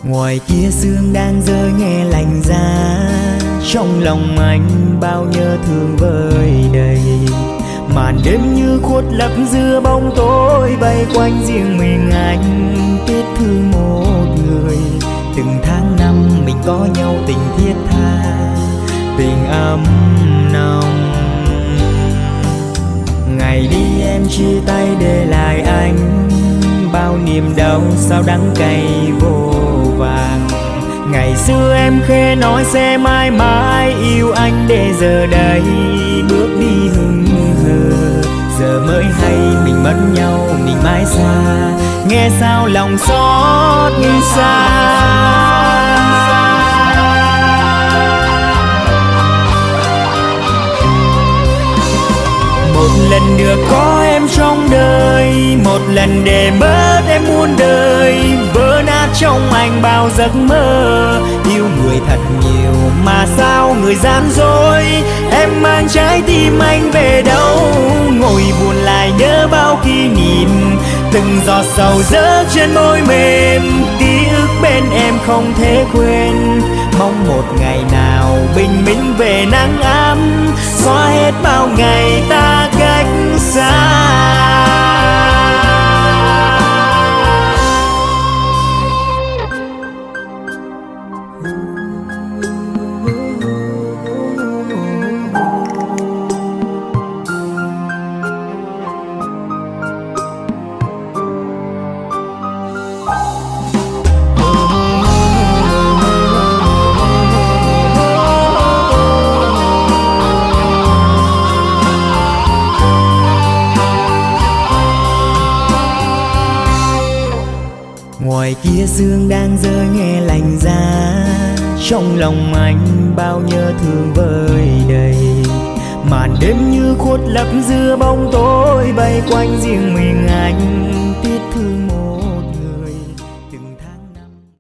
Ngoài kia sương đang rơi nghe lạnh giá, trong lòng anh bao nhớ thương vơi đầy. Màn đêm như khuất lấp giữa bóng tối, vây quanh riêng mình anh tiếc thương một người. Từng tháng năm mình có nhau tình thiết tha, tình ấm nồng. Ngày đi em chia tay để lại anh bao niềm đau sao đắng cay vô vàng. Ngày xưa em khẽ nói sẽ mãi mãi yêu anh, để giờ đây bước đi hững hờ. Giờ mới hay mình mất nhau mình mãi xa, nghe sao lòng xót như xa. Một lần được có em trong đời, một lần để mất em muôn đời. Vỡ nát trong anh bao giấc mơ, yêu người thật nhiều mà sao người gian dối. Em mang trái tim anh về đâu, ngồi buồn lại nhớ bao kỷ niệm. Từng giọt sầu rớt trên môi mềm, ký ức bên em không thể quên. Mong một ngày nào bình minh về nắng ấm, xóa hết bao ngày ta cách xa. Ngoài kia sương đang rơi nghe lạnh giá, trong lòng anh bao nhớ thương vơi đầy. Màn đêm như khuất lấp giữa bóng tối, vây quanh riêng mình anh